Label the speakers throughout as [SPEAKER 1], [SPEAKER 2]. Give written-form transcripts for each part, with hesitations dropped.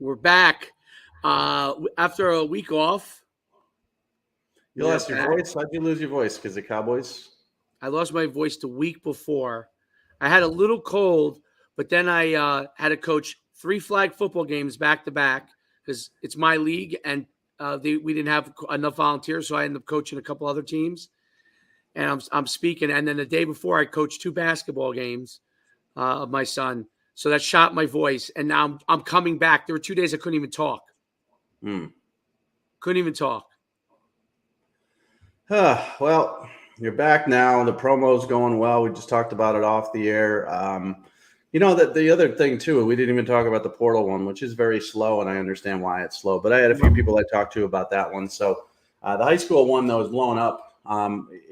[SPEAKER 1] We're back after a week off.
[SPEAKER 2] You lost your voice? How'd you lose your voice? Because the Cowboys?
[SPEAKER 1] I lost my voice the week before. I had a little cold, but then I had to coach 3 flag football games back to back because it's my league, and we didn't have enough volunteers, so I ended up coaching a couple other teams. And I'm speaking, and then the day before I coached 2 basketball games of my son, so that shot my voice. And now I'm coming back. There were 2 days I couldn't even talk. Couldn't even talk.
[SPEAKER 2] Well, you're back now. The promo's going well. We just talked about it off the air. That the other thing too, we didn't even talk about the portal one, which is very slow, and I understand why it's slow. But I had a few people I talked to about that one. So the high school one though is blowing up.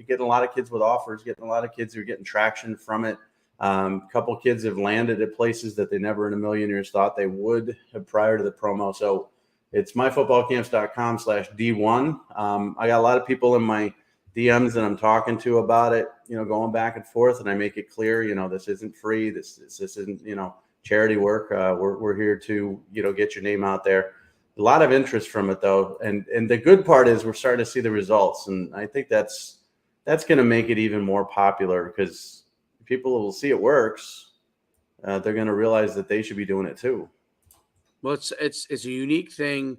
[SPEAKER 2] Getting a lot of kids with offers, getting a lot of kids who are getting traction from it. A couple of kids have landed at places that they never in a million years thought they would prior to the promo. So it's myfootballcamps.com/D1. I got a lot of people in my DMs that I'm talking to about it, going back and forth, and I make it clear, this isn't free. This isn't, charity work. We're here to, get your name out there. A lot of interest from it though. And the good part is we're starting to see the results. And I think that's going to make it even more popular because people will see it works. They're going to realize that they should be doing it too.
[SPEAKER 1] Well, it's a unique thing.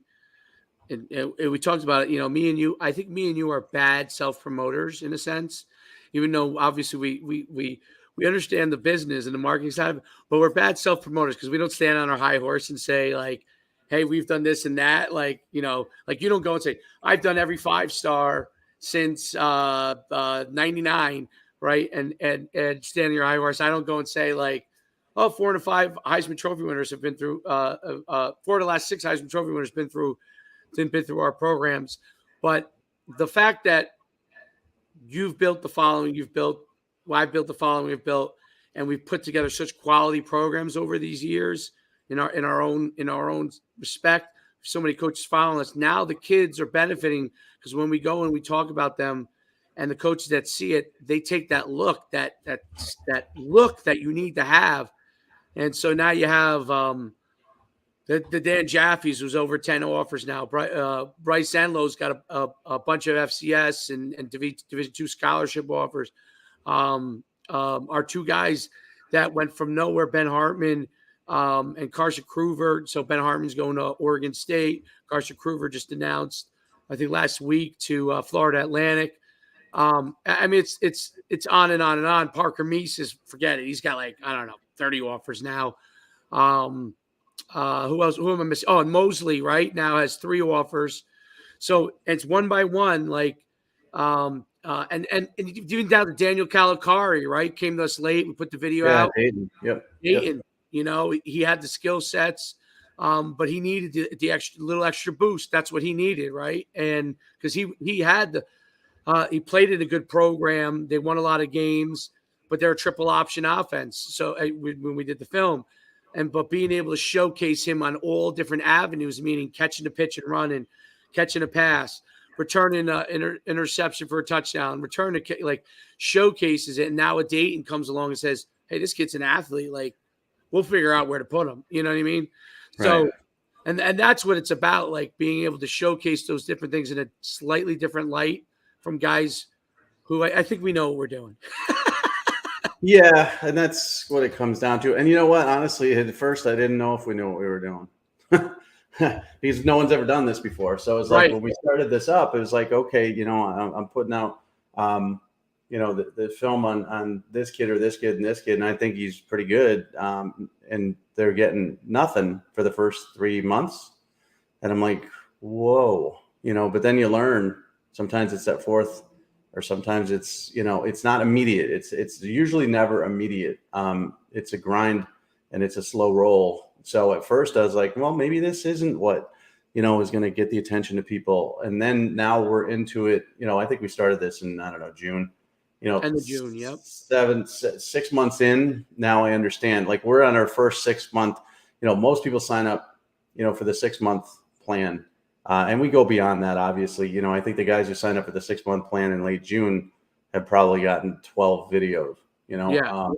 [SPEAKER 1] And we talked about it, me and you, I think me and you are bad self-promoters in a sense, even though obviously we understand the business and the marketing side of it, but we're bad self-promoters because we don't stand on our high horse and say like, hey, we've done this and that. Like you don't go and say, I've done every 5-star since 99, right? And stand on your high horse. I don't go and say like, 4 to 5 Heisman Trophy winners have been through 4 of the last 6 Heisman Trophy winners been through our programs. But the fact that you've built the following, I've built the following, we've built, and we've put together such quality programs over these years in our own respect. So many coaches following us. Now the kids are benefiting because when we go and we talk about them, and the coaches that see it, they take that look, that look that you need to have. And so now you have the Dan Jaffe's, who's over 10 offers now. Bryce Enlow's got a bunch of FCS and Division II scholarship offers. Our 2 guys that went from nowhere, Ben Hartman and Carson Kruger. So Ben Hartman's going to Oregon State. Carson Kruger just announced, I think last week, to Florida Atlantic. I mean, it's on and on and on. Parker Meese is, forget it. He's got 30 offers now. Who else? Who am I missing? Oh, and Mosley right now has 3 offers. So it's one by one, and even down to Daniel Calicari, right? Came to us late. We put the video out.
[SPEAKER 2] Hayden. Yep.
[SPEAKER 1] Hayden, he had the skill sets, but he needed the little extra boost. That's what he needed, right? And because he had he played in a good program. They won a lot of games, but they're a triple option offense. So when we did the film, but being able to showcase him on all different avenues, meaning catching the pitch and running, catching a pass, returning an interception for a touchdown, showcases it. And now a Dayton comes along and says, hey, this kid's an athlete. Like, we'll figure out where to put him. You know what I mean? Right. So, and that's what it's about, like being able to showcase those different things in a slightly different light from guys who I think we know what we're doing.
[SPEAKER 2] Yeah, and that's what it comes down to. And you know what? Honestly, at first, I didn't know if we knew what we were doing because no one's ever done this before. So it's like when we started this up, it was like, okay, I'm putting out, the film on this kid or this kid and this kid, and I think he's pretty good. And they're getting nothing for the first 3 months. And I'm like, whoa, but then you learn sometimes it's that fourth, or sometimes it's, it's not immediate. It's usually never immediate. It's a grind and it's a slow roll. So at first I was like, well, maybe this isn't what, is going to get the attention of people. And then now we're into it. I think we started this in, June,
[SPEAKER 1] end of June. Yep.
[SPEAKER 2] 6 months in. Now I understand, like we're on our first 6 month, most people sign up, for the 6 month plan. And we go beyond that, obviously. I think the guys who signed up for the 6 month plan in late June have probably gotten 12 videos,
[SPEAKER 1] Yeah.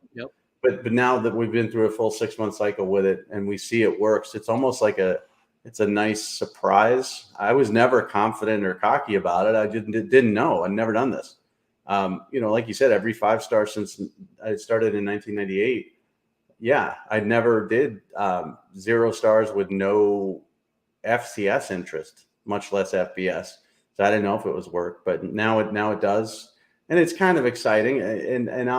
[SPEAKER 2] But now that we've been through a full 6 month cycle with it and we see it works, it's almost like a it's a nice surprise. I was never confident or cocky about it. I didn't know. I'd never done this. Like you said, every 5-star since I started in 1998. Yeah, I never did 0 stars with no FCS interest, much less FBS. So I didn't know if it was work, but now it does, and it's kind of exciting. And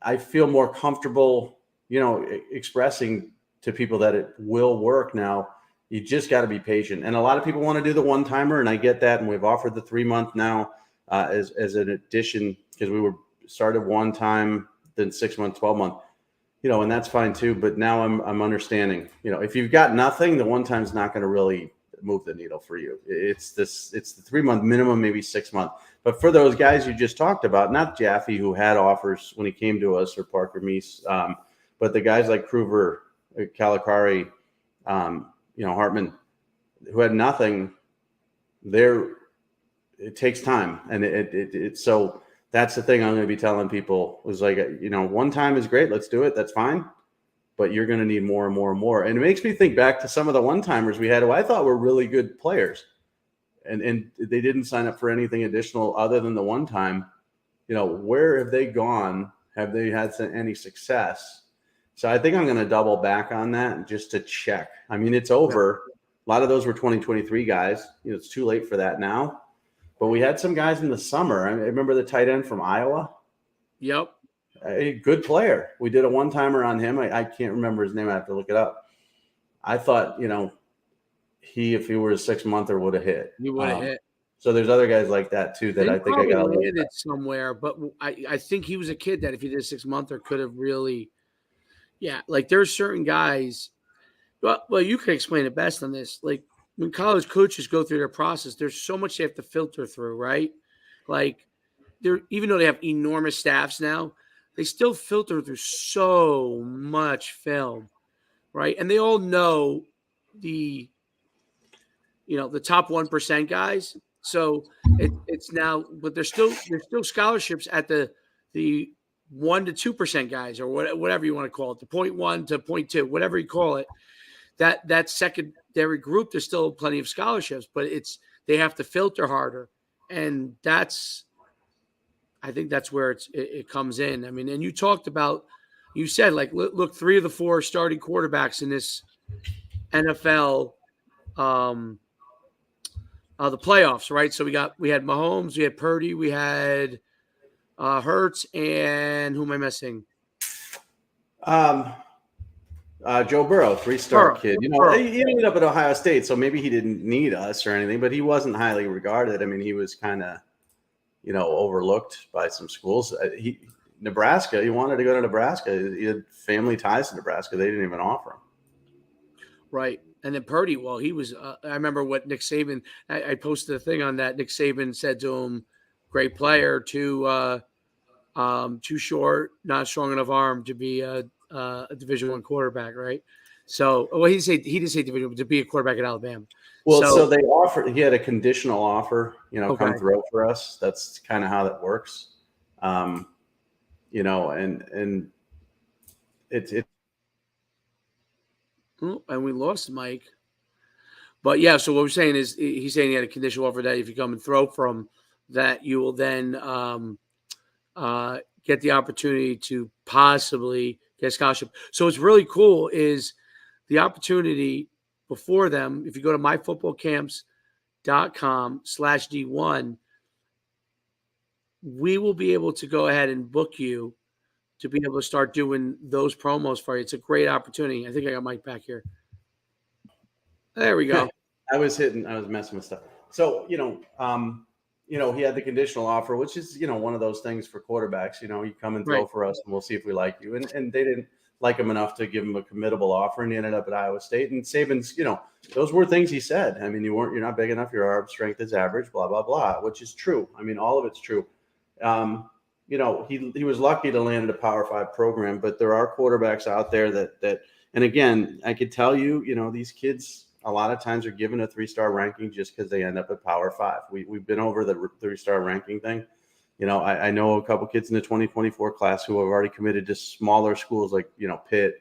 [SPEAKER 2] I feel more comfortable, expressing to people that it will work now. You just got to be patient. And a lot of people want to do the one-timer, and I get that. And we've offered the 3-month now as an addition, because we were started one time, then 6-month, 12-month, and that's fine too. But now I'm understanding, if you've got nothing, the one time's not going to really move the needle for you. It's the 3-month minimum, maybe 6-month. But for those guys you just talked about, not Jaffe, who had offers when he came to us, or Parker Meese, but the guys like Kruger, Calicari, Hartman, who had nothing, it takes time. And so that's the thing I'm going to be telling people, was like, one time is great. Let's do it. That's fine. But you're going to need more and more and more. And it makes me think back to some of the one-timers we had who I thought were really good players. And they didn't sign up for anything additional other than the one time. Where have they gone? Have they had any success? So I think I'm going to double back on that just to check. I mean, it's over. A lot of those were 2023 guys. It's too late for that now. But we had some guys in the summer. I remember the tight end from Iowa.
[SPEAKER 1] Yep.
[SPEAKER 2] A good player. We did a one-timer on him. I can't remember his name. I have to look it up. I thought, if he were a 6-monther, would have hit.
[SPEAKER 1] He would have hit.
[SPEAKER 2] So there's other guys like that too that I think I got
[SPEAKER 1] landed somewhere. But I think he was a kid that if he did a 6-monther could have really, like there's certain guys. Well, you can explain it best on this. Like when college coaches go through their process, there's so much they have to filter through, right? Like even though they have enormous staffs now, they still filter through so much film, right? And they all know the top 1% guys. So it's now, but there's still scholarships at the 1 to 2% guys, or whatever you want to call it, the 0.1 to 0.2, whatever you call it. That secondary group, there's still plenty of scholarships, but they have to filter harder, and I think that's where it comes in. I mean, and you said like, look, 3 of the 4 starting quarterbacks in this NFL, the playoffs, right? So we had Mahomes, we had Purdy, we had Hurts, and who am I missing?
[SPEAKER 2] Joe Burrow, 3-star kid. He ended up at Ohio State, so maybe he didn't need us or anything, but he wasn't highly regarded. I mean, he was kind of, overlooked by some schools. Nebraska, he wanted to go to Nebraska. He had family ties to Nebraska. They didn't even offer him.
[SPEAKER 1] Right. And then Purdy, well, he was I remember what Nick Saban, I posted a thing on that. Nick Saban said to him, great player, too short, not strong enough arm to be a Division I quarterback, right? So, well, he didn't say Division, but to be a quarterback at Alabama.
[SPEAKER 2] Well, so they offered. He had a conditional offer,
[SPEAKER 1] okay.
[SPEAKER 2] Come throw for us. That's kind of how that works, and it.
[SPEAKER 1] And we lost Mike, but yeah. So what we're saying is, he's saying he had a conditional offer that if you come and throw from that, you will then get the opportunity to possibly get a scholarship. So what's really cool is the opportunity before them. If you go to myfootballcamps.com/D1, we will be able to go ahead and book you to be able to start doing those promos for you. It's a great opportunity. I think I got Mike back here. There we go.
[SPEAKER 2] I was messing with stuff. So, he had the conditional offer, which is, one of those things for quarterbacks. You come and throw for us, and we'll see if we like you. And they didn't like him enough to give him a committable offer, and he ended up at Iowa State. And Saban's, those were things he said. I mean, you're not big enough. Your arm strength is average, blah, blah, blah, which is true. I mean, all of it's true. He was lucky to land at a Power 5 program, but there are quarterbacks out there that, and again, I could tell you, these kids a lot of times are given a 3-star ranking just because they end up at Power 5. We've been over the 3-star ranking thing. I know a couple kids in the 2024 class who have already committed to smaller schools like, Pitt,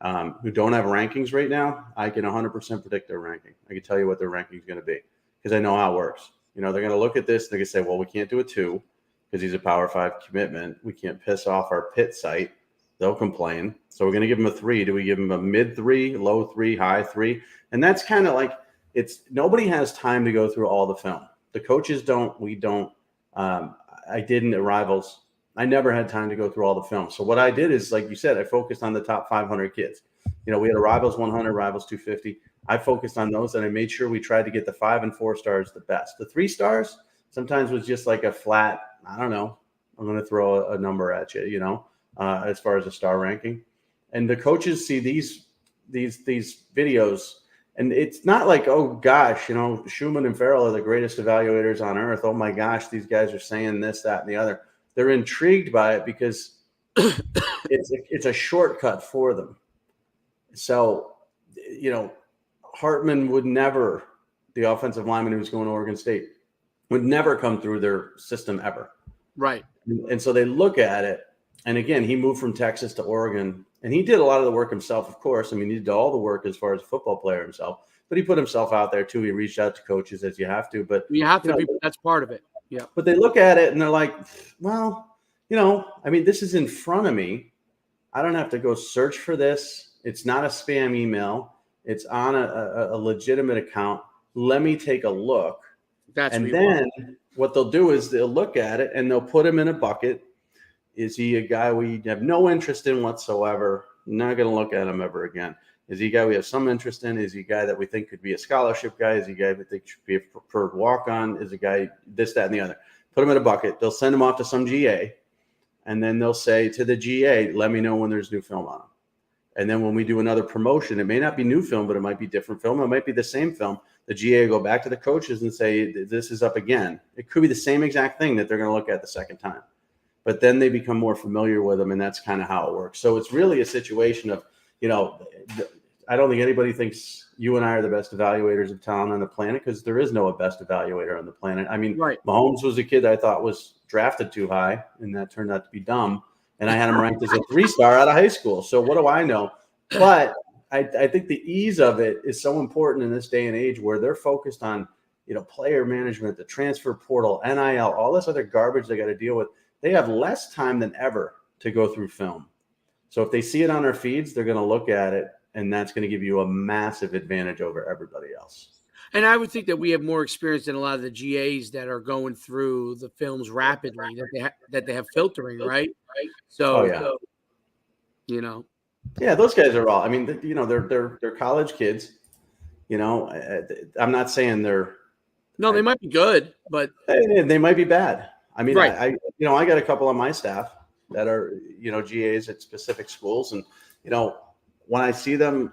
[SPEAKER 2] who don't have rankings right now, I can 100% predict their ranking. I can tell you what their ranking is going to be because I know how it works. You know, they're going to look at this. They're going to say, well, we can't do a 2 because he's a Power 5 commitment. We can't piss off our pit site. They'll complain. So we're going to give him a 3. Do we give him a mid 3, low 3, high 3? And that's kind of like nobody has time to go through all the film. The coaches don't. We don't. I didn't at Rivals. I never had time to go through all the film. So what I did is, like you said, I focused on the top 500 kids. You know, we had a Rivals 100, Rivals 250. I focused on those, and I made sure we tried to get the 5 and 4 stars the best. The 3 stars sometimes was just like a flat, I don't know, I'm going to throw a number at you, you know, as far as a star ranking. And the coaches see these videos, and it's not like, oh gosh, you know, Schuman and Farrell are the greatest evaluators on earth. Oh my gosh, these guys are saying this, that, and the other. They're intrigued by it because it's a shortcut for them. So, you know, Hartman would never, the offensive lineman who's going to Oregon State, would never come through their system ever.
[SPEAKER 1] Right.
[SPEAKER 2] And so they look at it. And again, he moved from Texas to Oregon, and he did a lot of the work himself, of course. I mean, he did all the work as far as a football player himself, but he put himself out there too. He reached out to coaches as you have to, but
[SPEAKER 1] you have to be, that's part of it. Yeah.
[SPEAKER 2] But they look at it and they're like, well, you know, I mean, this is in front of me. I don't have to go search for this. It's not a spam email. It's on a legitimate account. Let me take a look. And then what they'll do is they'll look at it and they'll put him in a bucket. Is he a guy we have no interest in whatsoever? Not going to look at him ever again. Is he a guy we have some interest in? Is he a guy that we think could be a scholarship guy? Is he a guy we think should be a preferred walk-on? Is a guy this, that, and the other? Put him in a bucket. They'll send him off to some GA, and then they'll say to the GA, let me know when there's new film on him. And then when we do another promotion, it may not be new film, but it might be different film. It might be the same film. The GA will go back to the coaches and say, this is up again. It could be the same exact thing that they're going to look at the second time. But then they become more familiar with them, and that's kind of how it works. So it's really a situation of, you know, I don't think anybody thinks you and I are the best evaluators of talent on the planet because there is no best evaluator on the planet. I mean, right. Mahomes was a kid I thought was drafted too high, and that turned out to be dumb. And I had him ranked as a 3-star out of high school. So what do I know? But I think the ease of it is so important in this day and age where they're focused on, you know, player management, the transfer portal, NIL, all this other garbage they got to deal with. They have less time than ever to go through film. So if they see it on their feeds, they're going to look at it, and that's going to give you a massive advantage over everybody else.
[SPEAKER 1] And I would think that we have more experience than a lot of the GAs that are going through the films rapidly, that they have filtering, right? So, you know.
[SPEAKER 2] Yeah, those guys are all. I mean, you know, they're college kids. You know, I'm not saying they're.
[SPEAKER 1] No, they might be good, but
[SPEAKER 2] they might be bad. I mean,
[SPEAKER 1] right.
[SPEAKER 2] I got a couple on my staff that are, you know, GAs at specific schools, and you know, when I see them,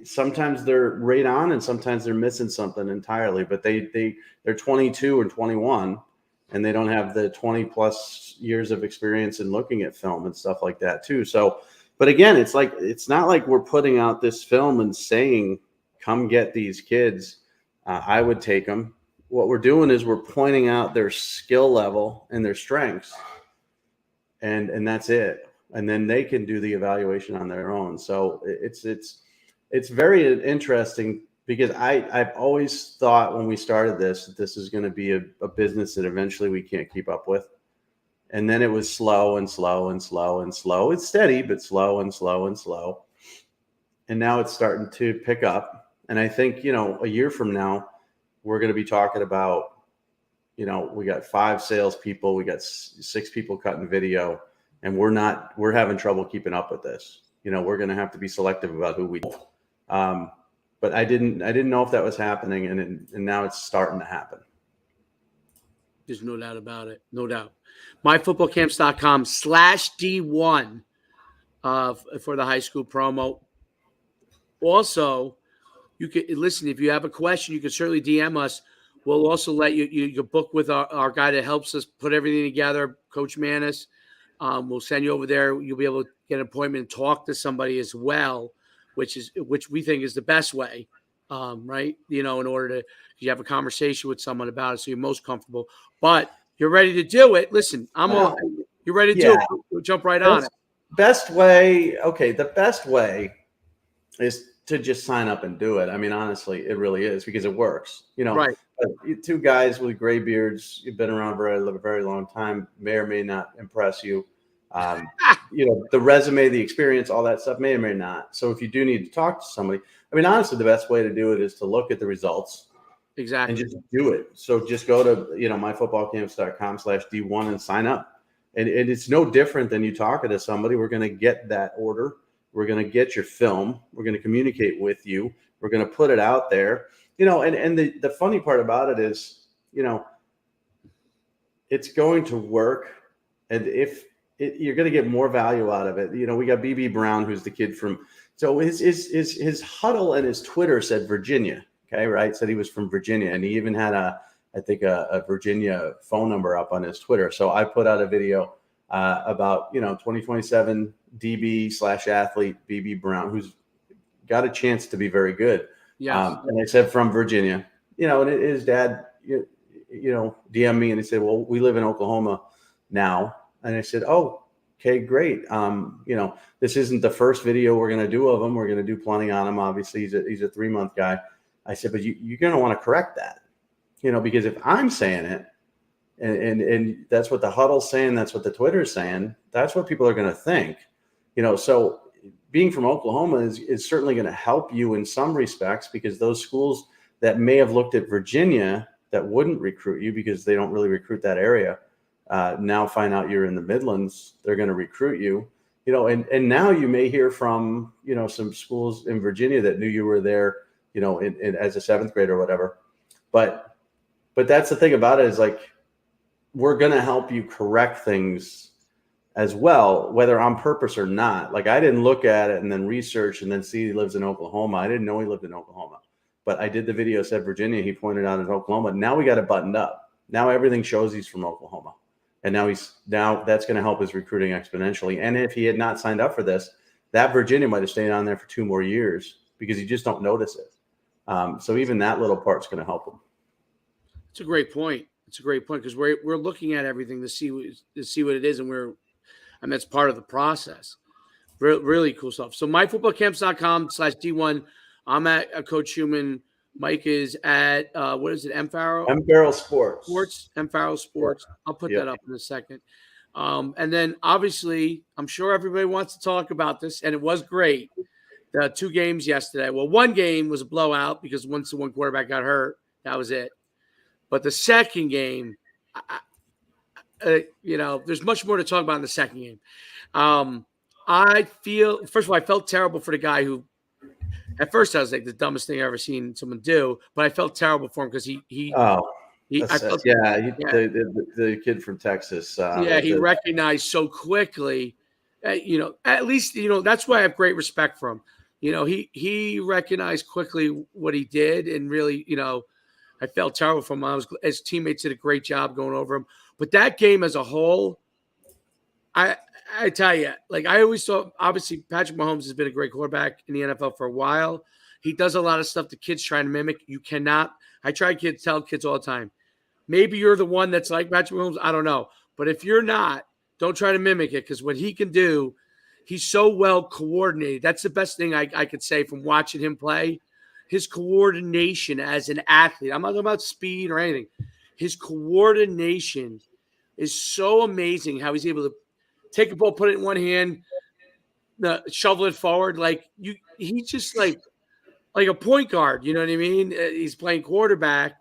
[SPEAKER 2] sometimes they're right on, and sometimes they're missing something entirely. But they're 22 or 21, and they don't have the 20 plus years of experience in looking at film and stuff like that too. So, but again, it's not like we're putting out this film and saying, "Come get these kids." I would take them. What we're doing is we're pointing out their skill level and their strengths, and that's it. And then they can do the evaluation on their own. So it's very interesting because I've always thought when we started this that this is going to be a business that eventually we can't keep up with. And then it was slow and slow and slow and slow. It's steady, but slow and slow and slow. And now it's starting to pick up. And I think, you know, a year from now, we're going to be talking about, you know, we got 5 salespeople, we got 6 people cutting video, and we're having trouble keeping up with this. You know, we're going to have to be selective about who we. But I didn't know if that was happening, and now it's starting to happen.
[SPEAKER 1] There's no doubt about it. No doubt. myfootballcamps.com/D1 for the high school promo. Also, you could listen. If you have a question, you can certainly DM us. We'll also let you book with our guy that helps us put everything together, Coach Manis. We'll send you over there. You'll be able to get an appointment and talk to somebody as well, which we think is the best way, right? You know, in order to you have a conversation with someone about it, so you're most comfortable. But you're ready to do it. Listen, you're ready to do it. We'll jump right on it.
[SPEAKER 2] Best way. Okay, the best way is to just sign up and do it. I mean, honestly, it really is because it works.
[SPEAKER 1] Right.
[SPEAKER 2] Two guys with gray beards, you've been around for a very long time, may or may not impress you. Um, the resume, the experience, all that stuff may or may not. So if you do need to talk to somebody, I mean, honestly, the best way to do it is to look at the results and
[SPEAKER 1] Exactly.
[SPEAKER 2] just do it. So just go to, myfootballcamps.com/D1 and sign up. And it's no different than you talking to somebody. We're going to get that order. We're going to get your film. We're going to communicate with you. We're going to put it out there. And the funny part about it is, it's going to work. And you're going to get more value out of it. We got BB Brown, who's the kid from, so his huddle and his Twitter said Virginia. Okay. Right. Said he was from Virginia, and he even had a Virginia phone number up on his Twitter. So I put out a video about 2027 DB/athlete BB Brown, who's got a chance to be very good.
[SPEAKER 1] Yes.
[SPEAKER 2] And I said from Virginia, and his dad, DM'd me and he said, well, we live in Oklahoma now. And I said, oh, okay, great. This isn't the first video we're going to do of him. We're going to do plenty on him. Obviously, he's a 3-month guy. I said, but you're going to want to correct that, because if I'm saying it, and that's what the huddle's saying, that's what the Twitter's saying, that's what people are going to think, so being from Oklahoma is certainly going to help you in some respects, because those schools that may have looked at Virginia that wouldn't recruit you because they don't really recruit that area, now find out you're in the Midlands, they're going to recruit you, and now you may hear from, some schools in Virginia that knew you were there, as a 7th grader or whatever. But that's the thing about it, is like, we're going to help you correct things as well, whether on purpose or not. Like, I didn't look at it and then research and then see he lives in Oklahoma. I didn't know he lived in Oklahoma, but I did the video, said Virginia. He pointed out in Oklahoma. Now we got it buttoned up. Now everything shows he's from Oklahoma. And now that's going to help his recruiting exponentially. And if he had not signed up for this, that Virginia might have stayed on there for 2 more years, because you just don't notice it. So even that little part's going to help him.
[SPEAKER 1] It's a great point. It's a great point, because we're looking at everything to see what it is, and that's part of the process. Really cool stuff. So myfootballcamps.com/D1. I'm at Coach Schuman. Mike is at what is it? M Farrell?
[SPEAKER 2] M Farrell Sports.
[SPEAKER 1] M Farrell Sports. I'll put that up in a second. And then obviously, I'm sure everybody wants to talk about this, and it was great. The 2 games yesterday. Well, 1 game was a blowout because once the one quarterback got hurt, that was it. But the second game, there's much more to talk about in the second game. I feel, first of all, I felt terrible for the guy who, at first I was like, the dumbest thing I've ever seen someone do, but I felt terrible for him because the
[SPEAKER 2] kid from Texas.
[SPEAKER 1] He recognized so quickly. At least, that's why I have great respect for him. He recognized quickly what he did, and really, I felt terrible for him. His teammates did a great job going over him. But that game as a whole, I tell you, like, I always thought, obviously, Patrick Mahomes has been a great quarterback in the NFL for a while. He does a lot of stuff the kids trying to mimic. You cannot. I try to tell kids all the time, maybe you're the one that's like Patrick Mahomes. I don't know. But if you're not, don't try to mimic it, because what he can do, he's so well coordinated. That's the best thing I could say from watching him play. His coordination as an athlete. I'm not talking about speed or anything. His coordination is so amazing, how he's able to take a ball, put it in one hand, shovel it forward. He's just like a point guard. You know what I mean? He's playing quarterback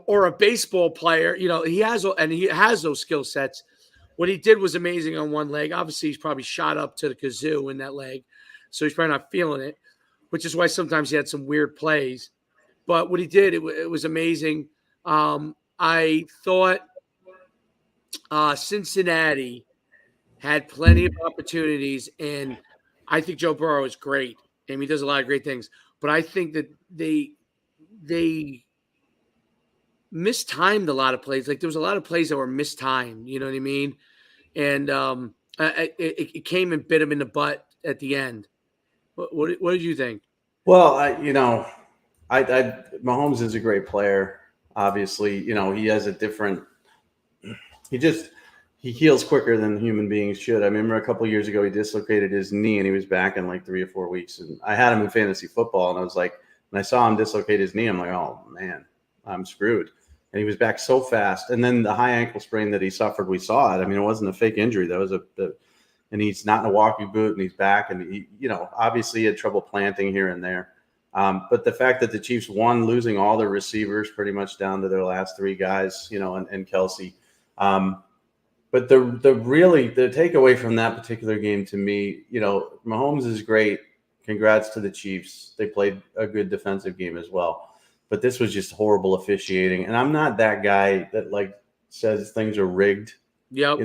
[SPEAKER 1] or a baseball player. He has those skill sets. What he did was amazing on one leg. Obviously, he's probably shot up to the kazoo in that leg, so he's probably not feeling it, which is why sometimes he had some weird plays. But what he did, it was amazing. I thought Cincinnati had plenty of opportunities, and I think Joe Burrow is great, and he does a lot of great things. But I think that they mistimed a lot of plays. Like, there was a lot of plays that were mistimed. You know what I mean? And it came and bit him in the butt at the end. What did you think?
[SPEAKER 2] Well, Mahomes is a great player. Obviously, he has a different. he heals quicker than human beings should. I remember a couple of years ago, he dislocated his knee and he was back in like 3 or 4 weeks. And I had him in fantasy football, and I was like, when I saw him dislocate his knee, I'm like, oh man, I'm screwed. And he was back so fast. And then the high ankle sprain that he suffered, we saw it. I mean, it wasn't a fake injury. That was and he's not in a walking boot, and he's back. And he, obviously he had trouble planting here and there. But the fact that the Chiefs won, losing all their receivers pretty much down to their last 3 guys, and Kelsey. But the takeaway from that particular game to me, Mahomes is great. Congrats to the Chiefs. They played a good defensive game as well. But this was just horrible officiating. And I'm not that guy that says things are rigged.
[SPEAKER 1] Yep.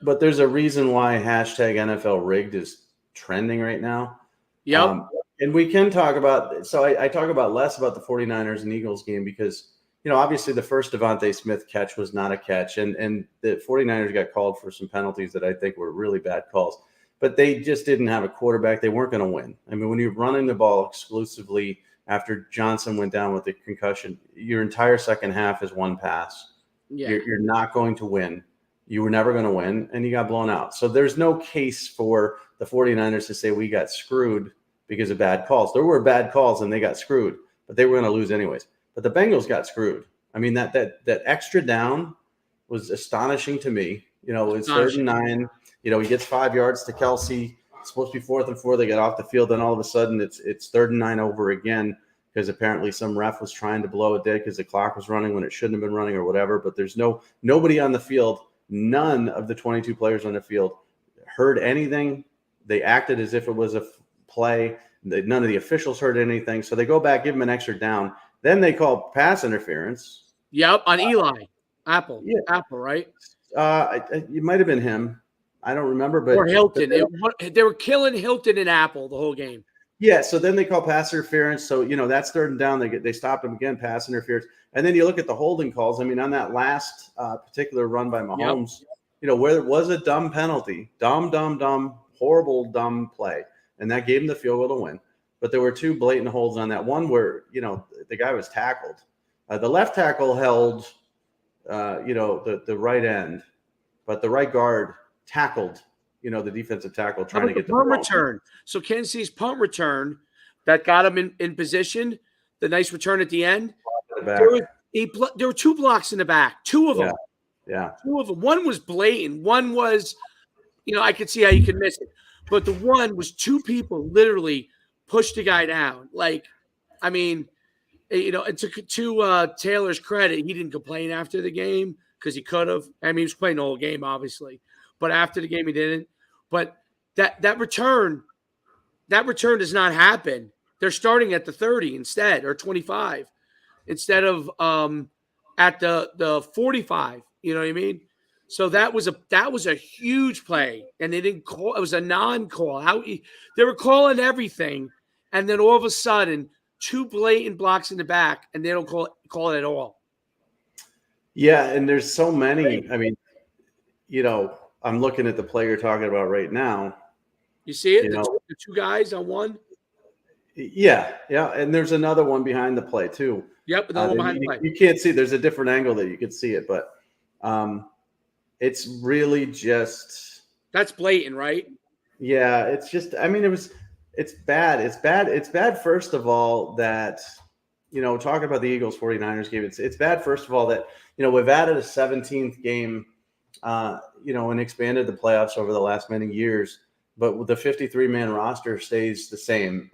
[SPEAKER 2] But there's a reason why hashtag NFL rigged is trending right now.
[SPEAKER 1] Yep.
[SPEAKER 2] And we can talk about, so I talk about less about the 49ers and Eagles game because, obviously the first Devontae Smith catch was not a catch. And the 49ers got called for some penalties that I think were really bad calls. But they just didn't have a quarterback. They weren't going to win. I mean, when you're running the ball exclusively after Johnson went down with the concussion, your entire second half is one pass.
[SPEAKER 1] Yeah.
[SPEAKER 2] You're not going to win. You were never going to win, and you got blown out. So there's no case for the 49ers to say we got screwed because of bad calls. There were bad calls, and they got screwed, but they were going to lose anyways. But the Bengals got screwed. I mean, that extra down was astonishing to me. It was 3rd and 9. He gets 5 yards to Kelsey. It's supposed to be 4th and 4. They get off the field, and all of a sudden it's 3rd and 9 over again because apparently some ref was trying to blow it dead because the clock was running when it shouldn't have been running or whatever. But there's nobody on the field. None of the 22 players on the field heard anything. They acted as if it was a play. None of the officials heard anything. So they go back, give him an extra down. Then they call pass interference.
[SPEAKER 1] Yep, on Eli. Apple.
[SPEAKER 2] Yeah.
[SPEAKER 1] Apple, right?
[SPEAKER 2] It might have been him. I don't remember. But
[SPEAKER 1] or Hilton. They were killing Hilton and Apple the whole game.
[SPEAKER 2] Yeah, so then they call pass interference. So, that's 3rd and down. They stopped him again, pass interference. And then you look at the holding calls. I mean, on that last particular run by Mahomes, where there was a dumb penalty, dumb, horrible, dumb play. And that gave him the field goal to win. But there were 2 blatant holds on that one where, the guy was tackled. The left tackle held, the right end, but the right guard tackled, the defensive tackle trying to get the
[SPEAKER 1] punt return. So Kansas City's punt return that got him in position, the nice return at the end. There were 2 blocks in the back, 2 of them.
[SPEAKER 2] Yeah.
[SPEAKER 1] 2 of them. One was blatant. One was, I could see how you could miss it. But the one was 2 people literally pushed the guy down. And to Taylor's credit, he didn't complain after the game because he could have. I mean, he was playing the whole game, obviously. But after the game, he didn't. But that return does not happen. They're starting at the 30 instead, or 25, instead of at the 45. You know what I mean? So that was a huge play, and they didn't call. It was a non-call. They were calling everything, and then all of a sudden, 2 blatant blocks in the back, and they don't call it at all.
[SPEAKER 2] Yeah, and there's so many. I mean, I'm looking at the play you're talking about right now.
[SPEAKER 1] You see it? The 2 guys on one?
[SPEAKER 2] Yeah. And there's another one behind the play, too.
[SPEAKER 1] Yep, another one behind the play.
[SPEAKER 2] You can't see. There's a different angle that you could see it, but it's really just.
[SPEAKER 1] That's blatant, right?
[SPEAKER 2] Yeah, it's just. I mean, it's bad. It's bad. It's bad, first of all, that, talking about the Eagles 49ers game, it's bad, first of all, that, we've added a 17th game. And expanded the playoffs over the last many years, but the 53-man roster stays the same.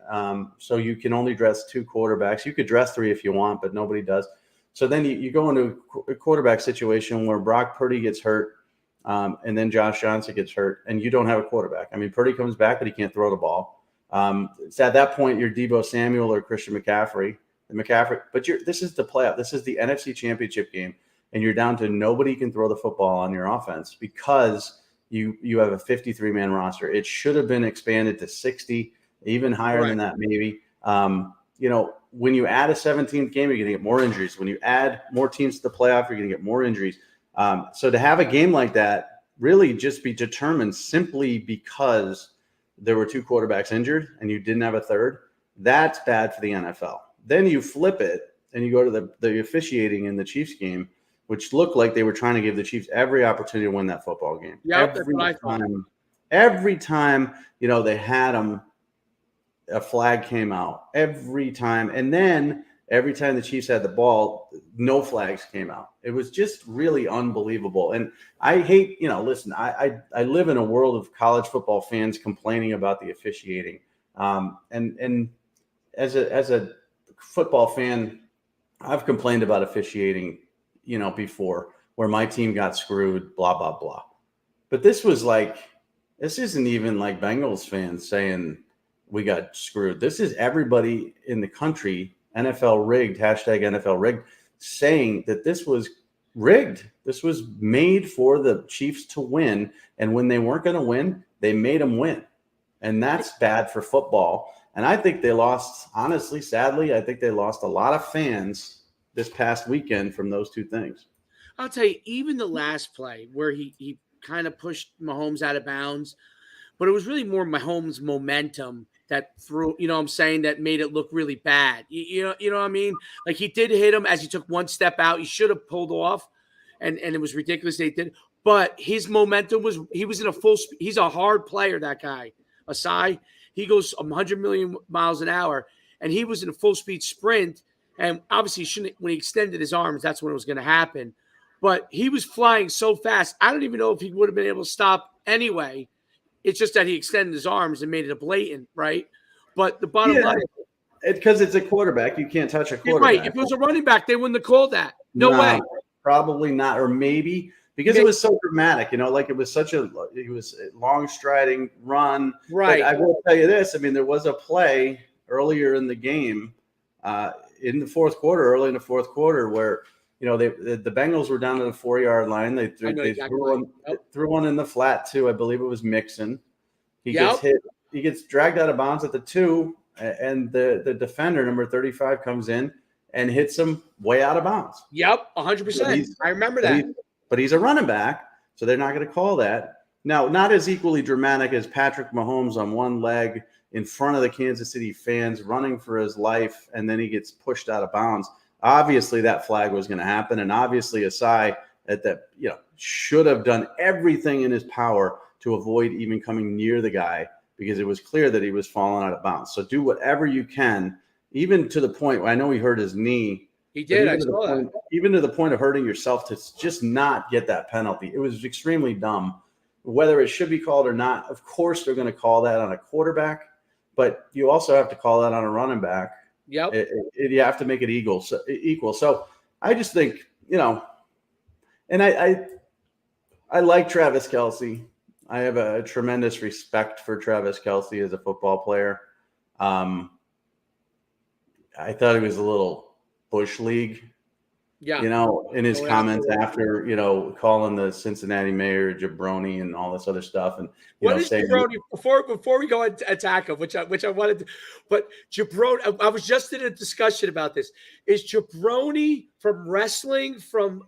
[SPEAKER 2] So you can only dress 2 quarterbacks. You could dress 3 if you want, but nobody does. So then you go into a quarterback situation where Brock Purdy gets hurt, and then Josh Johnson gets hurt, and you don't have a quarterback. I mean, Purdy comes back, but he can't throw the ball. It's at that point you're Deebo Samuel or Christian McCaffrey. But this is the playoff. This is the NFC Championship game. And you're down to nobody can throw the football on your offense because you have a 53-man roster. It should have been expanded to 60, even higher than that maybe. When you add a 17th game, you're going to get more injuries. When you add more teams to the playoff, you're going to get more injuries. So to have a game like that really just be determined simply because there were 2 quarterbacks injured and you didn't have a third, that's bad for the NFL. Then you flip it and you go to the officiating in the Chiefs game. which looked like they were trying to give the Chiefs every opportunity to win that football game.
[SPEAKER 1] Yep, that's what I thought.
[SPEAKER 2] Every time, they had them, a flag came out every time. And then every time the Chiefs had the ball, no flags came out. It was just really unbelievable. And I hate, listen, I live in a world of college football fans complaining about the officiating. And as a football fan, I've complained about officiating, before, where my team got screwed, blah, blah, blah. But this isn't even like Bengals fans saying we got screwed. This is everybody in the country, NFL rigged, hashtag NFL rigged, saying that this was rigged. This was made for the Chiefs to win. And when they weren't going to win, they made them win. And that's bad for football. And I think they lost, honestly, sadly, I think they lost a lot of fans this past weekend from those two things.
[SPEAKER 1] I'll tell you, even the last play where he kind of pushed Mahomes out of bounds, but it was really more Mahomes' momentum that threw, that made it look really bad. You know what I mean? Like, he did hit him as he took one step out. He should have pulled off, and it was ridiculous they did. But his momentum he was in a full speed. He's a hard player, that guy. Asai, he goes 100 million miles an hour, and he was in a full speed sprint. And obviously, when he extended his arms, that's when it was going to happen. But he was flying so fast, I don't even know if he would have been able to stop anyway. It's just that he extended his arms and made it a blatant, right? But the bottom line is,
[SPEAKER 2] because it's a quarterback, you can't touch a quarterback.
[SPEAKER 1] Right. If it was a running back, they wouldn't have called that. No way.
[SPEAKER 2] Probably not, or maybe because it was so dramatic. Like it was it was a long striding run.
[SPEAKER 1] Right.
[SPEAKER 2] But I will tell you this. I mean, there was a play earlier in the game, in the fourth quarter, early in the fourth quarter, where the Bengals were down to the 4-yard line. They threw one in the flat too. I believe it was Mixon. He gets hit. He gets dragged out of bounds at the 2, and the defender, number 35, comes in and hits him way out of bounds.
[SPEAKER 1] Yep, 100%. I remember that.
[SPEAKER 2] But he's a running back, so they're not going to call that. Now, not as equally dramatic as Patrick Mahomes on one leg in front of the Kansas City fans running for his life, and then he gets pushed out of bounds. Obviously, that flag was going to happen, and obviously, Asai should have done everything in his power to avoid even coming near the guy, because it was clear that he was falling out of bounds. So do whatever you can, even to the point where I know he hurt his knee.
[SPEAKER 1] He did. I saw that.
[SPEAKER 2] Even to the point of hurting yourself, to just not get that penalty. It was extremely dumb. Whether it should be called or not, of course they're going to call that on a quarterback, but you also have to call that on a running back.
[SPEAKER 1] Yep.
[SPEAKER 2] You have to make it equal. So I just think, and I like Travis Kelce. I have a tremendous respect for Travis Kelce as a football player. I thought he was a little Bush League, in his comments after, calling the Cincinnati mayor jabroni and all this other stuff. And
[SPEAKER 1] what is jabroni? Before we go and attack him, which I wanted to, but jabroni. I was just in a discussion about this. Is jabroni from wrestling, from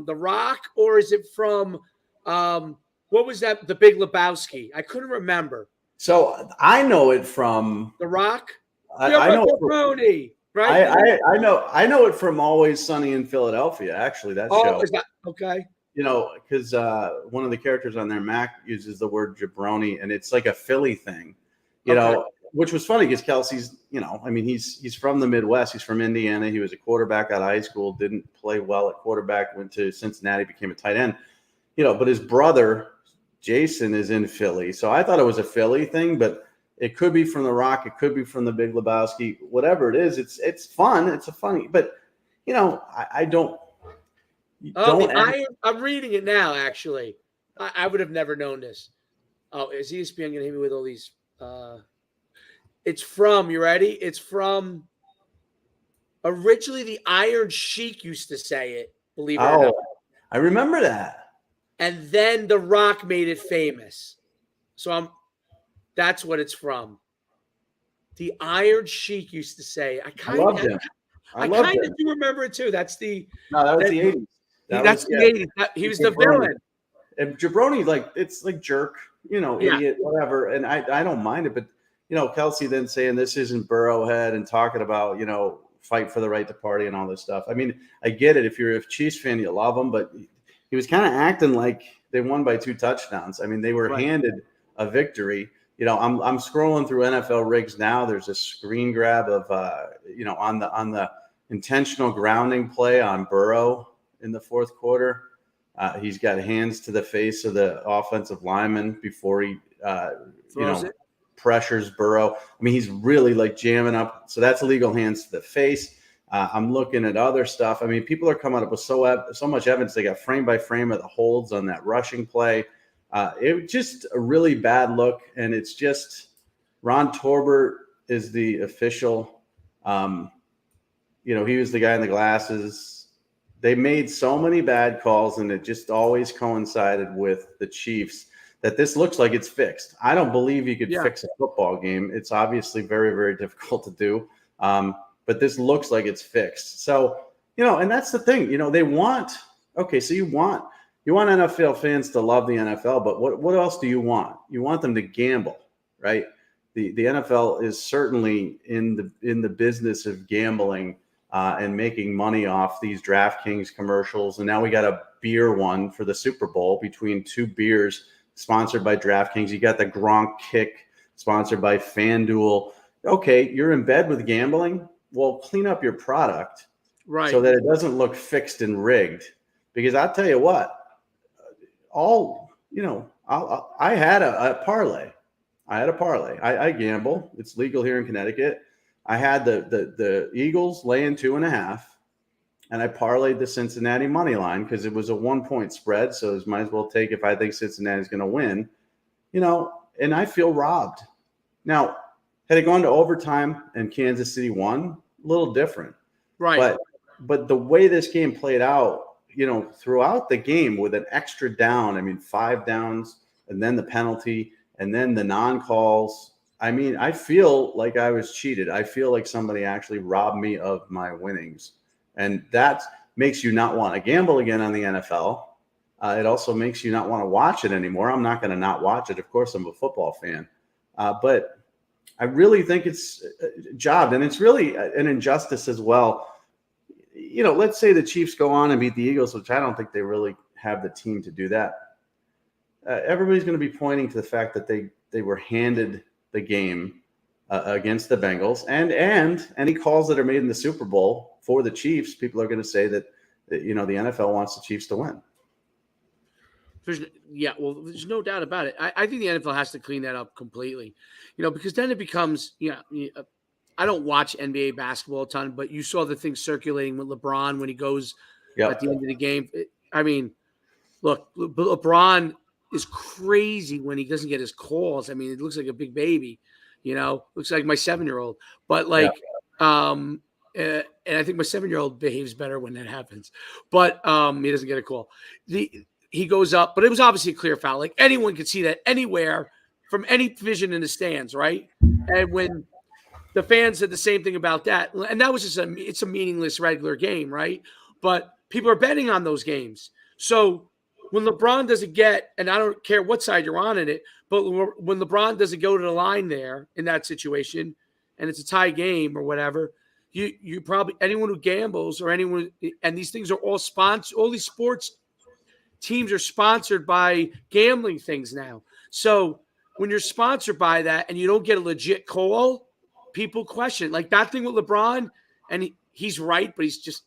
[SPEAKER 1] The Rock, or is it from what was that? The Big Lebowski. I couldn't remember.
[SPEAKER 2] So I know it from
[SPEAKER 1] The Rock.
[SPEAKER 2] I know
[SPEAKER 1] jabroni. Right?
[SPEAKER 2] I know it from Always Sunny in Philadelphia. Actually, that show.
[SPEAKER 1] Is that okay?
[SPEAKER 2] Because one of the characters on there, Mac, uses the word jabroni, and it's like a Philly thing. Which was funny because Kelce's, he's from the Midwest. He's from Indiana. He was a quarterback out of high school. Didn't play well at quarterback. Went to Cincinnati, became a tight end. But his brother Jason is in Philly, so I thought it was a Philly thing, but. It could be from The Rock. It could be from the Big Lebowski. Whatever it is, it's fun. It's a funny, but I don't.
[SPEAKER 1] I'm reading it now. Actually, I would have never known this. Oh, is ESPN going to hit me with all these? It's from. You ready? It's from. Originally, the Iron Sheik used to say it. Believe it or not.
[SPEAKER 2] I remember that.
[SPEAKER 1] And then The Rock made it famous. So that's what it's from. The Iron Sheik used to say. I kind of do remember it too. That was the 80s. That's the 80s. He was the villain.
[SPEAKER 2] And jabroni, it's like jerk, idiot, whatever. And I don't mind it, but Kelce then saying this isn't Burrowhead and talking about fight for the right to party and all this stuff. I mean, I get it. If you're a Chiefs fan, you love him, but he was kind of acting like they won by 2 touchdowns. I mean, they were handed a victory. I'm scrolling through NFL rigs now. There's a screen grab of on the intentional grounding play on Burrow in the fourth quarter. He's got hands to the face of the offensive lineman before he pressures Burrow. I mean, he's really like jamming up. So that's illegal hands to the face. I'm looking at other stuff. I mean, people are coming up with so much evidence. They got frame by frame of the holds on that rushing play. It was just a really bad look. And it's just Ron Torbert is the official. He was the guy in the glasses. They made so many bad calls, and it just always coincided with the Chiefs that this looks like it's fixed. I don't believe you could fix a football game. It's obviously very, very difficult to do. But this looks like it's fixed. So, and that's the thing, they want, so you want NFL fans to love the NFL, but what else do you want? You want them to gamble, right? The NFL is certainly in the business of gambling and making money off these DraftKings commercials. And now we got a beer one for the Super Bowl between 2 beers sponsored by DraftKings. You got the Gronk kick sponsored by FanDuel. Okay, you're in bed with gambling. Well, clean up your product so that it doesn't look fixed and rigged. Because I'll tell you what, I had a parlay. I gamble. It's legal here in Connecticut. I had the Eagles laying 2.5, and I parlayed the Cincinnati money line because it was a 1-point spread. So I might as well take if I think Cincinnati's going to win, and I feel robbed. Now, had it gone to overtime and Kansas City won, a little different. Right. But the way this game played out, throughout the game with an extra down, 5 downs, and then the penalty, and then the non-calls. I feel like I was cheated. I feel like somebody actually robbed me of my winnings. And that makes you not want to gamble again on the NFL. It also makes you not want to watch it anymore. I'm not going to not watch it. Of course, I'm a football fan. But I really think it's jobbed. And it's really an injustice as well. Let's say the Chiefs go on and beat the Eagles, which I don't think they really have the team to do that. Everybody's going to be pointing to the fact that they were handed the game against the Bengals, and any calls that are made in the Super Bowl for the Chiefs, people are going to say that the NFL wants the Chiefs to win.
[SPEAKER 1] There's no doubt about it. I think the NFL has to clean that up completely, because then it becomes, I don't watch NBA basketball a ton, but you saw the thing circulating with LeBron when he goes at the end of the game. Look, LeBron is crazy when he doesn't get his calls. It looks like a big baby, looks like my 7-year-old. But and I think my 7-year-old behaves better when that happens. But he doesn't get a call. He goes up, but it was obviously a clear foul. Like anyone could see that anywhere from any vision in the stands, right? And when the fans said the same thing about that, and that was just it's a meaningless regular game, right? But people are betting on those games. So when LeBron doesn't get, and I don't care what side you're on in it, but when LeBron doesn't go to the line there in that situation, and it's a tie game or whatever, you probably, anyone who gambles or anyone, and these things are all sponsored, all these sports teams are sponsored by gambling things now. So when you're sponsored by that and you don't get a legit call, people question. Like that thing with LeBron, and he's right, but he's just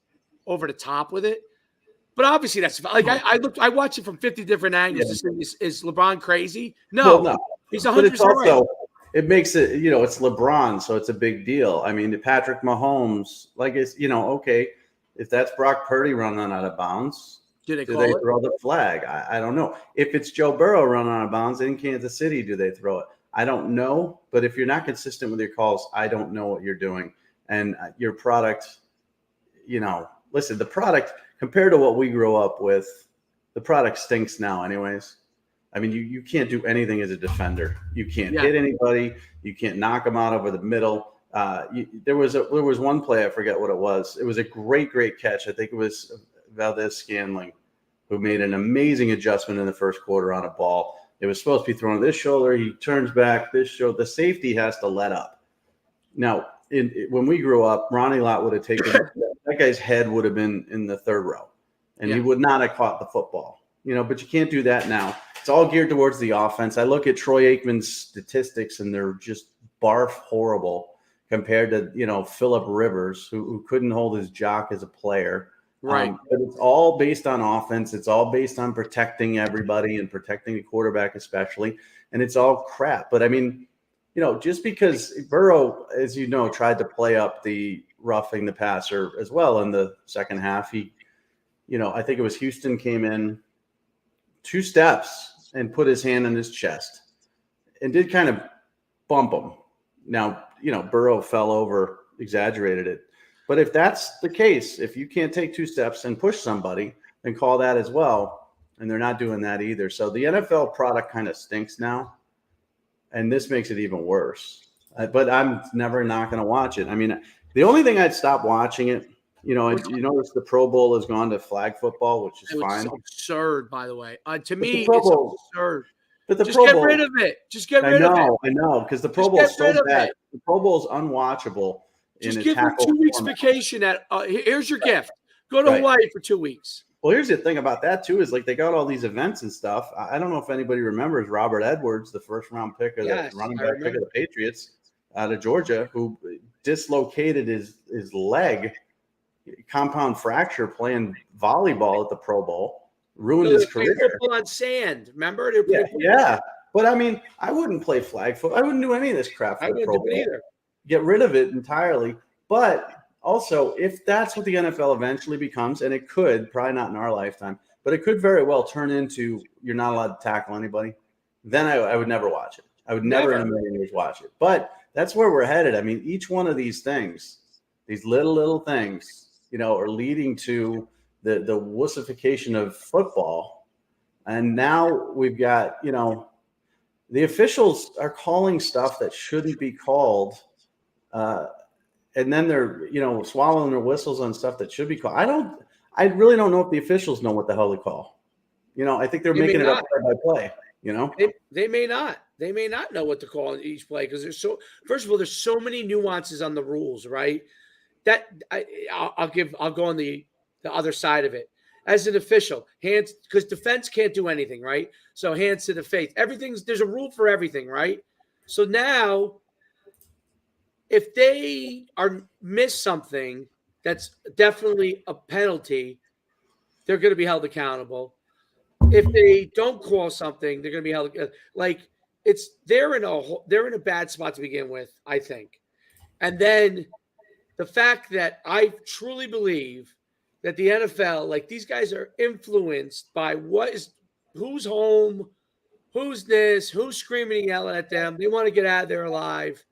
[SPEAKER 1] over the top with it. But obviously that's like I watch it from 50 different angles. Yeah. Is LeBron crazy? No. He's 100% right.
[SPEAKER 2] It makes it, it's LeBron, so it's a big deal. Patrick Mahomes, okay, if that's Brock Purdy running out of bounds, do they throw the flag? I don't know. If it's Joe Burrow running out of bounds in Kansas City, do they throw it? I don't know. But if you're not consistent with your calls, I don't know what you're doing. And your product, listen, the product, compared to what we grew up with, the product stinks now anyways. You can't do anything as a defender. You can't hit anybody. You can't knock them out over the middle. There was one play, I forget what it was. It was a great catch. I think it was Valdez-Scantling, who made an amazing adjustment in the first quarter on a ball. It was supposed to be thrown to this shoulder. He turns back this shoulder. The safety has to let up. Now, when we grew up, Ronnie Lott would have taken that guy's head would have been in the third row, and he would not have caught the football. But you can't do that now. It's all geared towards the offense. I look at Troy Aikman's statistics, and they're just barf horrible compared to Phillip Rivers, who couldn't hold his jock as a player.
[SPEAKER 1] Right.
[SPEAKER 2] But it's all based on offense. It's all based on protecting everybody and protecting the quarterback especially. And it's all crap. But I mean, just because Burrow, as you know, tried to play up the roughing the passer as well in the second half, I think it was Houston came in 2 steps and put his hand on his chest and did kind of bump him. Now, Burrow fell over, exaggerated it. But if that's the case, if you can't take 2 steps and push somebody, then call that as well. And they're not doing that either. So the NFL product kind of stinks now. And this makes it even worse. But I'm never not going to watch it. I mean, the only thing I'd stop watching it, you notice the Pro Bowl has gone to flag football, which is fine.
[SPEAKER 1] It's absurd, by the way. To me,
[SPEAKER 2] it's
[SPEAKER 1] absurd.
[SPEAKER 2] But the
[SPEAKER 1] Just
[SPEAKER 2] Pro
[SPEAKER 1] get
[SPEAKER 2] Bowl,
[SPEAKER 1] rid of it. Just get rid of it.
[SPEAKER 2] I know, because the Pro Bowl is so bad. The Pro Bowl is unwatchable.
[SPEAKER 1] Just give them 2 weeks vacation. Here's your gift. Go to Hawaii for 2 weeks.
[SPEAKER 2] Well, here's the thing about that too is they got all these events and stuff. I don't know if anybody remembers Robert Edwards, the first round pick of the running back pick of the Patriots out of Georgia, who dislocated his leg, compound fracture playing volleyball at the Pro Bowl, ruined his career.
[SPEAKER 1] Football on sand, remember?
[SPEAKER 2] Yeah. But I mean, I wouldn't play flag football. I wouldn't do any of this crap for the Pro Bowl
[SPEAKER 1] either.
[SPEAKER 2] Get rid of it entirely. But also, if that's what the NFL eventually becomes, and it could, probably not in our lifetime, but it could very well turn into you're not allowed to tackle anybody, then I would never watch it. I would never in a million years watch it. But that's where we're headed. I mean, each one of these things, these little things, are leading to the wussification of football. And now we've got, the officials are calling stuff that shouldn't be called. And then they're, swallowing their whistles on stuff that should be called. I really don't know if the officials know what the hell they call. I think they're making it up play by play,
[SPEAKER 1] They may not. They may not know what to call in each play because first of all, there's so many nuances on the rules, right? That I'll go on the other side of it. As an official, hands, because defense can't do anything, right? So hands to the face. There's a rule for everything, right? So now, if they miss something that's definitely a penalty, they're going to be held accountable. If they don't call something, they're going to be held they're in a bad spot to begin with, I think. And then the fact that I truly believe that the NFL, these guys are influenced by who's home, who's this, who's screaming and yelling at them. They want to get out of there alive,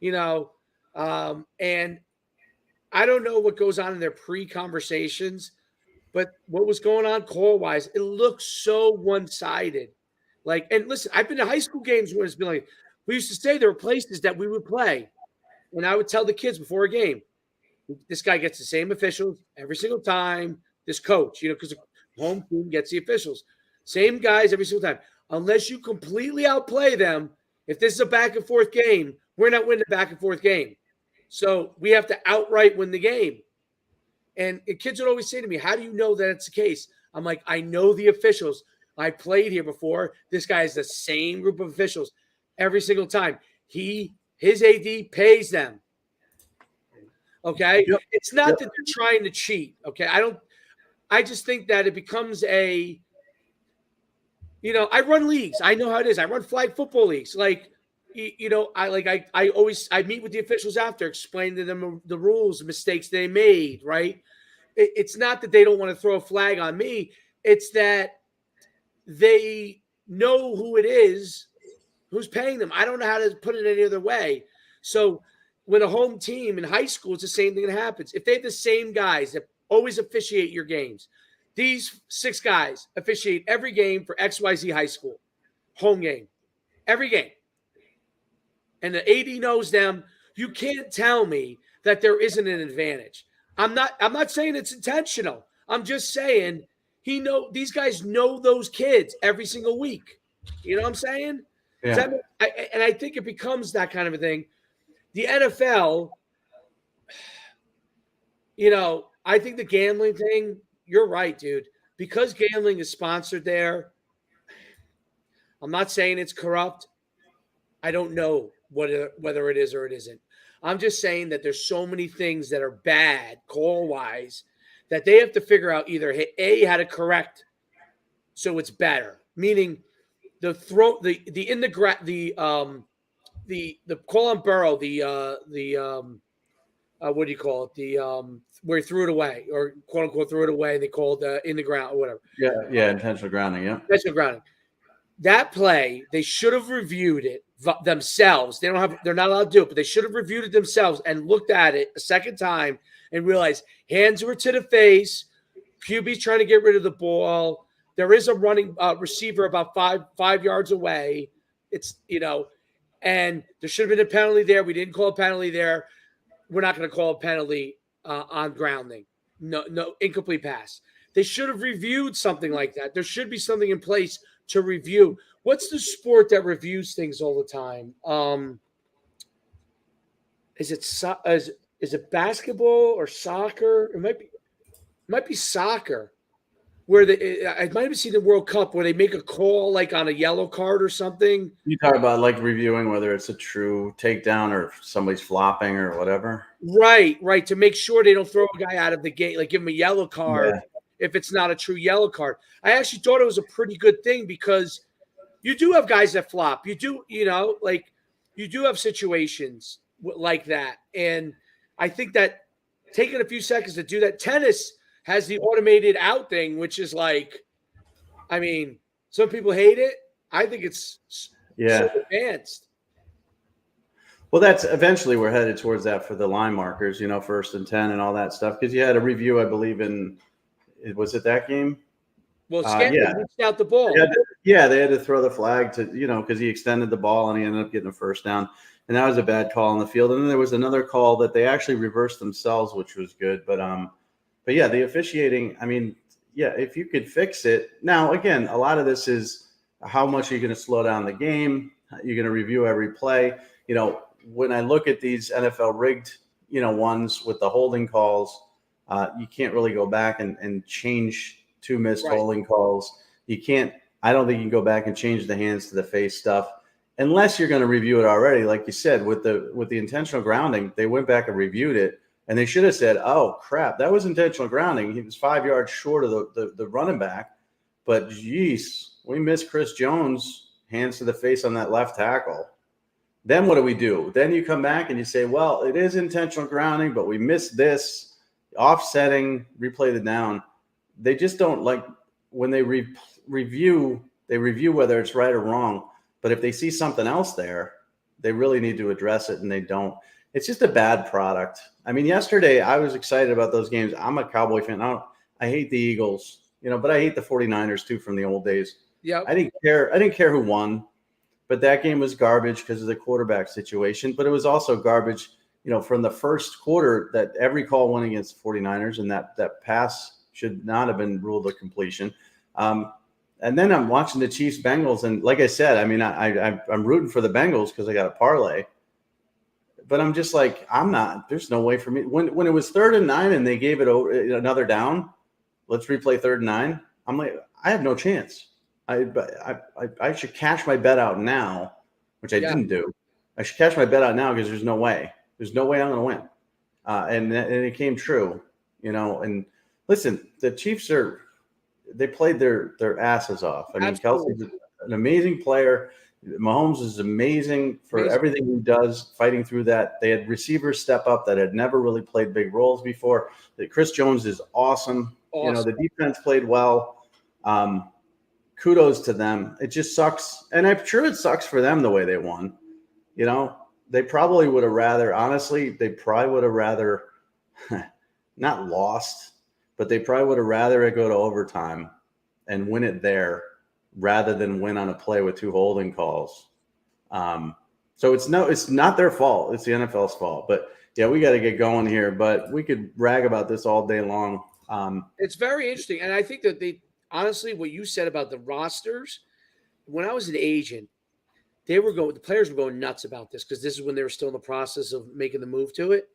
[SPEAKER 1] and I don't know what goes on in their pre-conversations, but what was going on call-wise, it looks so one-sided. And listen, I've been to high school games where it's been we used to say there were places that we would play, and I would tell the kids before a game, this guy gets the same officials every single time, this coach, because the home team gets the officials. Same guys every single time. Unless you completely outplay them, if this is a back-and-forth game, we're not winning a back-and-forth game. So we have to outright win the game. And kids would always say to me, how do you know that it's the case? I'm like, I know the officials. I played here before. This guy is the same group of officials every single time. His AD pays them. Okay? Yep. It's not that they're trying to cheat. Okay? I just think that it becomes I run leagues. I know how it is. I run flag football leagues. I meet with the officials after, explain to them the rules, the mistakes they made, right? It's not that they don't want to throw a flag on me. It's that they know who it is who's paying them. I don't know how to put it any other way. So when a home team in high school, it's the same thing that happens. If they have the same guys that always officiate your games, these 6 guys officiate every game for XYZ high school, home game, every game. And the AD knows them. You can't tell me that there isn't an advantage. I'm not saying it's intentional. I'm just saying these guys know those kids every single week. You know what I'm saying?
[SPEAKER 2] Yeah.
[SPEAKER 1] And I think it becomes that kind of a thing. The NFL I think the gambling thing, you're right, dude. Because gambling is sponsored there, I'm not saying it's corrupt. I don't know whether it is or it isn't. I'm just saying that there's so many things that are bad call wise that they have to figure out either A, how to correct so it's better. Meaning the throw the in the the call on Burrow, what do you call it? The where he threw it away, or quote unquote threw it away. They called in the ground or whatever.
[SPEAKER 2] Yeah, yeah, intentional grounding. Yeah,
[SPEAKER 1] Intentional grounding. That play, they should have reviewed it themselves. They're not allowed to do it, but they should have reviewed it themselves and looked at it a second time and realized hands were to the face. QB's trying to get rid of the ball. There is a running receiver about five yards away. It's and there should have been a penalty there. We didn't call a penalty there. We're not going to call a penalty on grounding. No, incomplete pass. They should have reviewed something like that. There should be something in place to review. What's the sport that reviews things all the time? Is it basketball or soccer? It might be soccer. Where I might have seen the World Cup where they make a call like on a yellow card or something.
[SPEAKER 2] You talk about like reviewing whether it's a true takedown or if somebody's flopping or whatever.
[SPEAKER 1] Right, to make sure they don't throw a guy out of the gate, like give him a yellow card if it's not a true yellow card. I actually thought it was a pretty good thing because you do have guys that flop. You do, like you do have situations like that. And I think that taking a few seconds to do that, tennis has the automated out thing, which is like, I mean, some people hate it. I think it's so advanced.
[SPEAKER 2] Well, that's eventually we're headed towards that for the line markers, 1st and 10 and all that stuff. Because you had a review, I believe, was it that game?
[SPEAKER 1] Well, Scandal reached out the ball.
[SPEAKER 2] They had to throw the flag to, because he extended the ball and he ended up getting a first down. And that was a bad call on the field. And then there was another call that they actually reversed themselves, which was good. But yeah, the officiating, I mean, yeah, if you could fix it. Now, again, a lot of this is how much are you going to slow down the game? You're going to review every play. When I look at these NFL rigged, ones with the holding calls, you can't really go back and change two missed holding calls. You can't. I don't think you can go back and change the hands to the face stuff unless you're going to review it already. Like you said, with the intentional grounding, they went back and reviewed it, and they should have said, "Oh crap, that was intentional grounding. He was 5 yards short of the running back, but geez, we missed Chris Jones hands to the face on that left tackle." Then what do? Then you come back and you say, well, it is intentional grounding, but we missed this offsetting, replay the down. They just don't like when they review whether it's right or wrong. But if they see something else there, they really need to address it, and they don't. It's just a bad product. I mean, yesterday I was excited about those games. I'm a Cowboy fan. I hate the Eagles, but I hate the 49ers too from the old days.
[SPEAKER 1] Yeah.
[SPEAKER 2] I didn't care who won. But that game was garbage because of the quarterback situation. But it was also garbage, from the first quarter that every call went against the 49ers, and that pass should not have been ruled a completion. And then I'm watching the Chiefs-Bengals, and like I said, I mean, I'm rooting for the Bengals because I got a parlay. But I'm just like, I'm not. There's no way for me. When it was 3rd and 9 and they gave it over another down, let's replay 3rd and 9. I'm like, I have no chance. I should cash my bet out now, which I didn't do. I should cash my bet out now because there's no way. There's no way I'm going to win. And it came true, And listen, the Chiefs they played their asses off. I mean, Kelsey's an amazing player. Mahomes is amazing for everything he does, fighting through that. They had receivers step up that had never really played big roles before. Chris Jones is awesome. The defense played well. Kudos to them. It just sucks. And I'm sure it sucks for them the way they won. They probably would have rather, honestly, not lost, but they probably would have rather it go to overtime and win it there rather than win on a play with 2 holding calls. So it's not their fault. It's the NFL's fault. But yeah, we got to get going here, but we could brag about this all day long.
[SPEAKER 1] It's very interesting. And I think that honestly, what you said about the rosters, when I was an agent, the players were going nuts about this because this is when they were still in the process of making the move to it.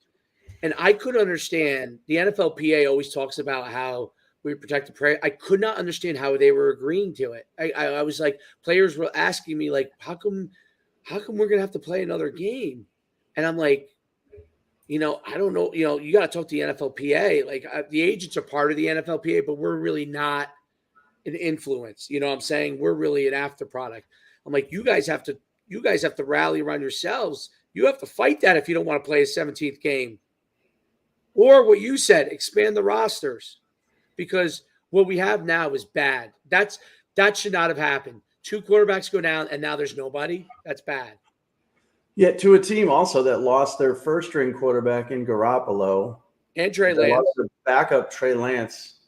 [SPEAKER 1] And I could understand the NFLPA always talks about how we protect the player. I could not understand how they were agreeing to it. I was like, players were asking me like, how come we're gonna have to play another game? And I'm like, I don't know. You got to talk to the NFLPA. Like the agents are part of the NFLPA, but we're really not an influence. You know what I'm saying? We're really an after product. I'm like, you guys have to rally around yourselves. You have to fight that if you don't want to play a 17th game. Or what you said, expand the rosters. Because what we have now is bad. That should not have happened. 2 quarterbacks go down and now there's nobody. That's bad.
[SPEAKER 2] Yeah, to a team also that lost their first string quarterback in Garoppolo.
[SPEAKER 1] And Trey
[SPEAKER 2] They
[SPEAKER 1] Lance.
[SPEAKER 2] lost their backup Trey Lance.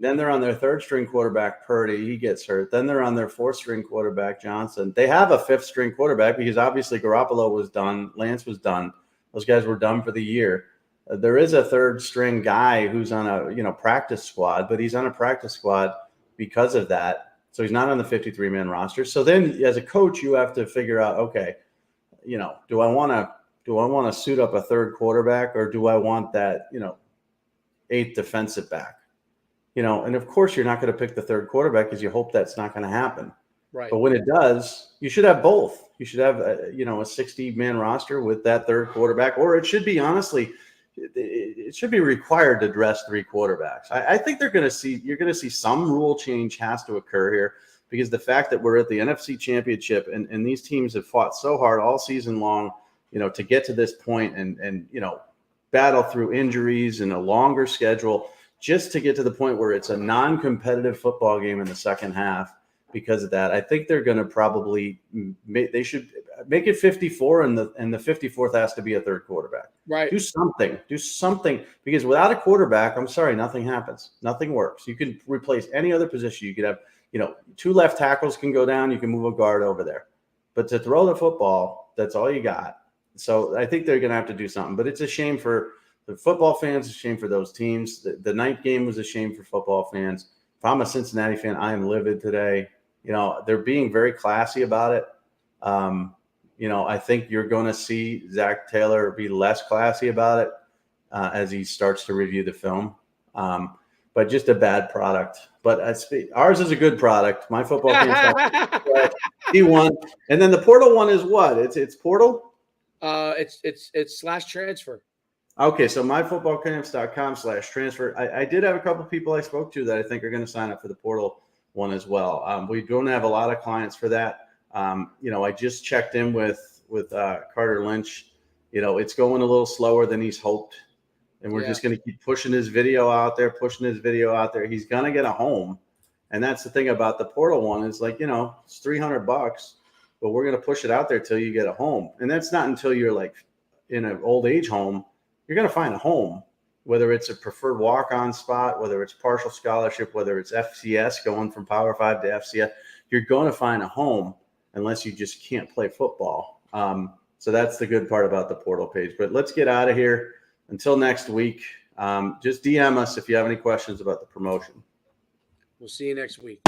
[SPEAKER 2] Then they're on their third string quarterback, Purdy. He gets hurt. Then they're on their fourth string quarterback, Johnson. They have a fifth string quarterback because obviously Garoppolo was done. Lance was done. Those guys were done for the year. There is a third string guy who's on a practice squad, but he's on a practice squad because of that. So he's not on the 53-man roster. So then as a coach, you have to figure out, okay, do I want to suit up a third quarterback, or do I want that, 8th defensive back? And of course you're not going to pick the third quarterback because you hope that's not going to happen.
[SPEAKER 1] Right.
[SPEAKER 2] But when it does, you should have both. You should have a 60-man roster with that third quarterback, or it should be it should be required to dress 3 quarterbacks. I think you're going to see some rule change has to occur here, because the fact that we're at the NFC Championship and these teams have fought so hard all season long, to get to this point and battle through injuries and a longer schedule just to get to the point where it's a non-competitive football game in the second half. Because of that, I think they're going to probably they should make it 54, and the 54th has to be a third quarterback.
[SPEAKER 1] Right.
[SPEAKER 2] Do something, because without a quarterback, I'm sorry, nothing happens. Nothing works. You can replace any other position. You could have, 2 left tackles can go down. You can move a guard over there, but to throw the football, that's all you got. So I think they're going to have to do something. But it's a shame for the football fans. It's a shame for those teams. The night game was a shame for football fans. If I'm a Cincinnati fan, I am livid today. They're being very classy about it. I think you're going to see Zach Taylor be less classy about it as he starts to review the film. But just a bad product. But ours is a good product. My football team, he won. And then the portal one is what? It's portal?
[SPEAKER 1] It's /transfer.
[SPEAKER 2] Okay, so myfootballcamps.com/transfer. I did have a couple people I spoke to that I think are going to sign up for the portal one as well. We don't have a lot of clients for that. I just checked in with Carter Lynch. It's going a little slower than he's hoped, and we're just going to keep pushing his video out there. He's going to get a home, and that's the thing about the portal one is like, it's $300, but we're going to push it out there till you get a home, and that's not until you're like in an old age home. You're going to find a home. Whether it's a preferred walk-on spot, whether it's partial scholarship, whether it's FCS going from Power 5 to FCS, you're going to find a home unless you just can't play football. So that's the good part about the portal page. But let's get out of here. Until next week, just DM us if you have any questions about the promotion.
[SPEAKER 1] We'll see you next week.